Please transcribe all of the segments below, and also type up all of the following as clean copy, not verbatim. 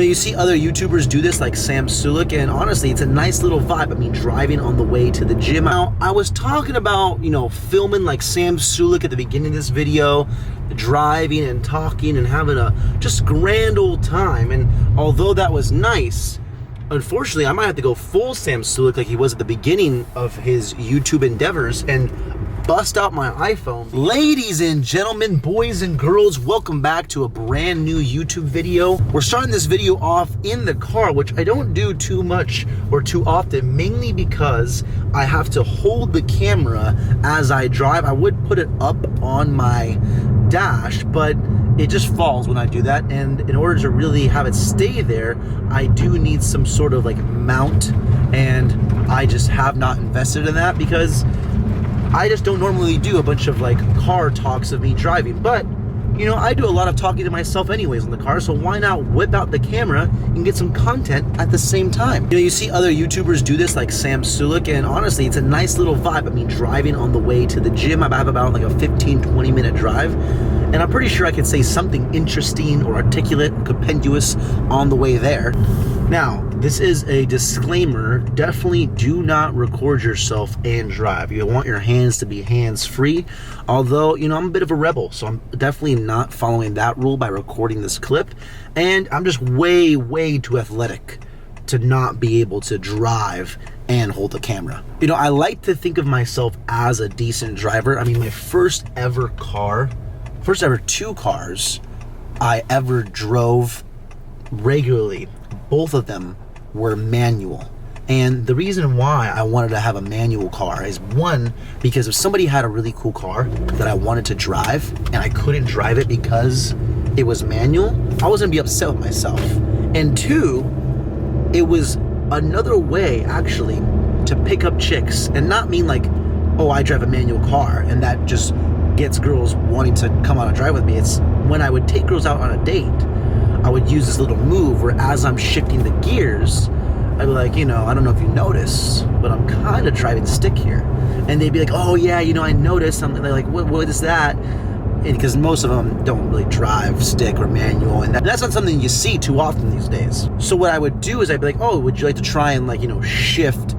You see other YouTubers do this like Sam Sulek, and honestly, it's a nice little vibe. I mean, driving on the way to the gym. Now, I was talking about, filming like Sam Sulek at the beginning of this video, driving and talking and having a just grand old time. And although that was nice, unfortunately, I might have to go full Sam Sulek like he was at the beginning of his YouTube endeavors and bust out my iPhone. Ladies and gentlemen, boys and girls, welcome back to a brand new YouTube video. We're starting this video off in the car, which I don't do too much or too often, mainly because I have to hold the camera as I drive. I would put it up on my dash, but it just falls when I do that, and in order to really have it stay there, I do need some sort of like mount, and I just have not invested in that because I just don't normally do a bunch of like car talks of me driving. But I do a lot of talking to myself anyways in the car, so why not whip out the camera and get some content at the same time? You see other YouTubers do this like Sam Sulek, and honestly, it's a nice little vibe. I mean, driving on the way to the gym, I have about like a 15-20 minute drive, and I'm pretty sure I could say something interesting or articulate, compendious on the way there. Now, this is a disclaimer. Definitely do not record yourself and drive. You want your hands to be hands-free. Although, I'm a bit of a rebel, so I'm definitely not following that rule by recording this clip. And I'm just way, way too athletic to not be able to drive and hold the camera. I like to think of myself as a decent driver. I mean, my first ever two cars I ever drove regularly, both of them were manual. And the reason why I wanted to have a manual car is, one, because if somebody had a really cool car that I wanted to drive and I couldn't drive it because it was manual, I was gonna be upset with myself. And two, it was another way actually to pick up chicks, and not mean like, oh, I drive a manual car and that just gets girls wanting to come on a drive with me. It's when I would take girls out on a date, I would use this little move where as I'm shifting the gears, I'd be like, I don't know if you notice, but I'm kind of driving stick here. And they'd be like, oh yeah, I noticed. And they're like, what is that? And because most of them don't really drive stick or manual, and that's not something you see too often these days. So what I would do is I'd be like, oh, would you like to try and shift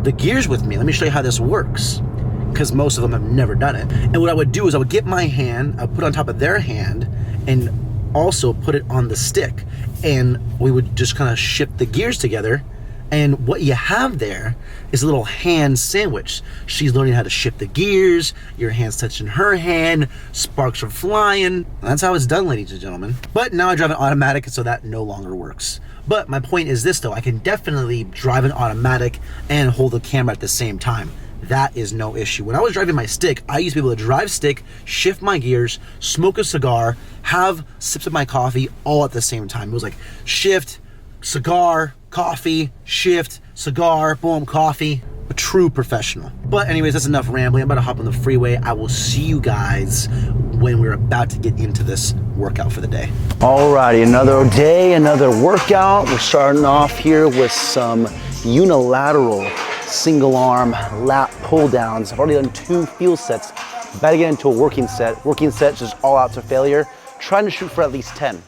the gears with me? Let me show you how this works. Because most of them have never done it. And what I would do is I would get my hand, I'd put it on top of their hand, and also put it on the stick, and we would just kind of shift the gears together. And what you have there is a little hand sandwich. She's learning how to shift the gears, your hand's touching her hand, sparks are flying. That's how it's done, ladies and gentlemen. But now I drive an automatic, so that no longer works. But my point is this though, I can definitely drive an automatic and hold the camera at the same time. That is no issue. When I was driving my stick, I used to be able to drive stick, shift my gears, smoke a cigar, have sips of my coffee all at the same time. It was like shift, cigar, coffee, shift, cigar, boom, coffee. A true professional. But anyways, that's enough rambling. I'm about to hop on the freeway. I will see you guys when we're about to get into this workout for the day. Alrighty, another day, another workout. We're starting off here with some unilateral single arm lat pull downs. I've already done 2 field sets. About to get into a working set. Working set is just all out to failure. Trying to shoot for at least 10.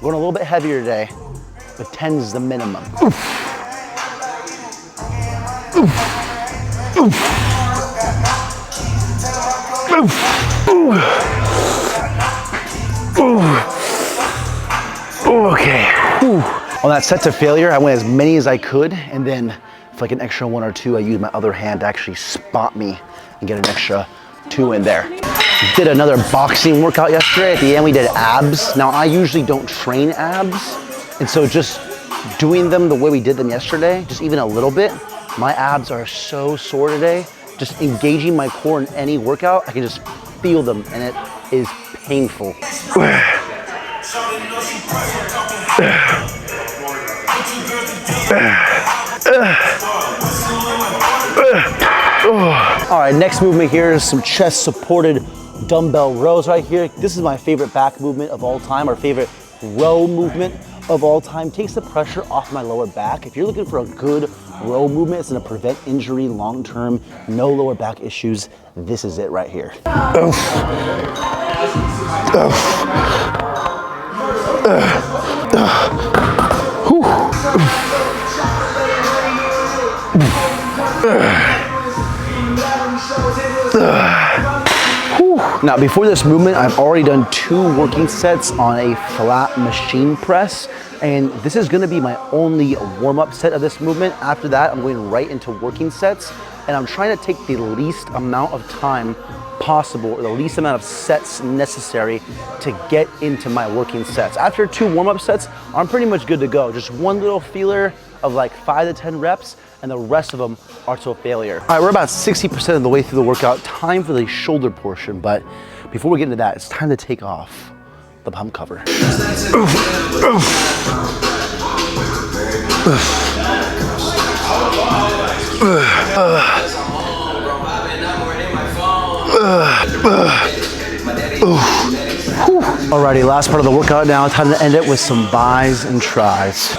Going a little bit heavier today, but 10 is the minimum. Oof. Oof. Oof. Oof. Oof. Okay. Ooh. On that set to failure, I went as many as I could, and then for like an extra 1 or 2, I used my other hand to actually spot me and get an extra 2 in there. Did another boxing workout yesterday. At the end, we did abs. Now, I usually don't train abs, and so just doing them the way we did them yesterday, just even a little bit, my abs are so sore today. Just engaging my core in any workout, I can just feel them, and it is painful. All right, next movement here is some chest supported dumbbell rows right here. This is my favorite back movement of all time, or favorite row movement of all time. Takes the pressure off my lower back. If you're looking for a good row movement, it's gonna prevent injury long-term, no lower back issues, this is it right here. Oof. Oof. Now, before this movement, I've already done 2 working sets on a flat machine press, and this is gonna be my only warm-up set of this movement. After that, I'm going right into working sets, and I'm trying to take the least amount of time possible, or the least amount of sets necessary to get into my working sets. After 2 warm-up sets, I'm pretty much good to go. Just one little feeler of like 5 to 10 reps, and the rest of them are to a failure. All right, we're about 60% of the way through the workout. Time for the shoulder portion, but before we get into that, it's time to take off the pump cover. Alrighty, last part of the workout now. Time to end it with some bis and tris.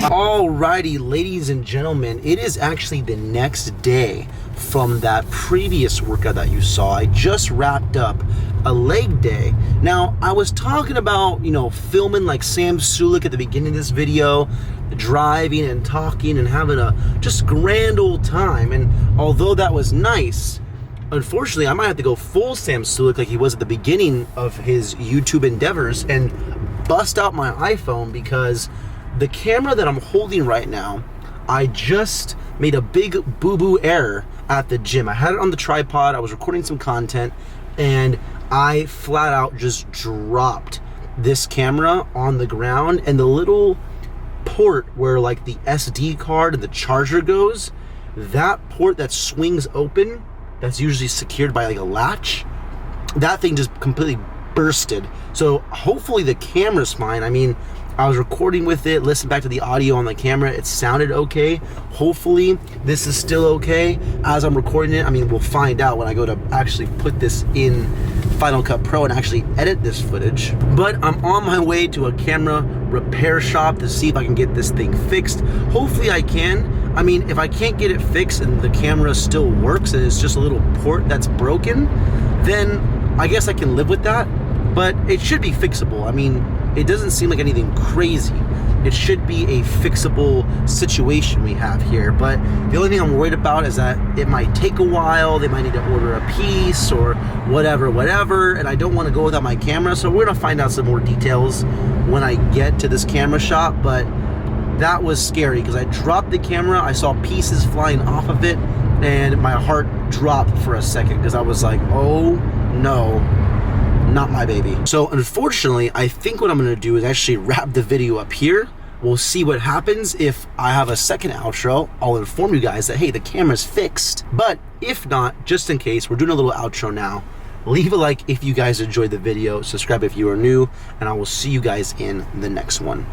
Alrighty, ladies and gentlemen, it is actually the next day from that previous workout that you saw. I just wrapped up a leg day. Now, I was talking about, filming like Sam Sulek at the beginning of this video, driving and talking and having a just grand old time. And although that was nice, unfortunately, I might have to go full Sam Sulek like he was at the beginning of his YouTube endeavors and bust out my iPhone, because the camera that I'm holding right now, I just made a big boo-boo error at the gym. I had it on the tripod, I was recording some content, and I flat out just dropped this camera on the ground, and the little port where like the SD card and the charger goes, that port that swings open, that's usually secured by like a latch, that thing just completely bursted. So hopefully the camera's fine. I mean, I was recording with it, listened back to the audio on the camera, it sounded okay. Hopefully this is still okay as I'm recording it. I mean, we'll find out when I go to actually put this in Final Cut Pro and actually edit this footage. But I'm on my way to a camera repair shop to see if I can get this thing fixed. Hopefully I can. I mean, if I can't get it fixed and the camera still works and it's just a little port that's broken, then I guess I can live with that. But it should be fixable. I mean, it doesn't seem like anything crazy. It should be a fixable situation we have here. But the only thing I'm worried about is that it might take a while. They might need to order a piece or whatever. And I don't want to go without my camera. So we're gonna find out some more details when I get to this camera shop. But that was scary because I dropped the camera. I saw pieces flying off of it and my heart dropped for a second because I was like, oh no, not my baby. So unfortunately, I think what I'm gonna do is actually wrap the video up here. We'll see what happens. If I have a second outro, I'll inform you guys that, hey, the camera's fixed. But if not, just in case, we're doing a little outro now. Leave a like if you guys enjoyed the video, subscribe if you are new, and I will see you guys in the next one.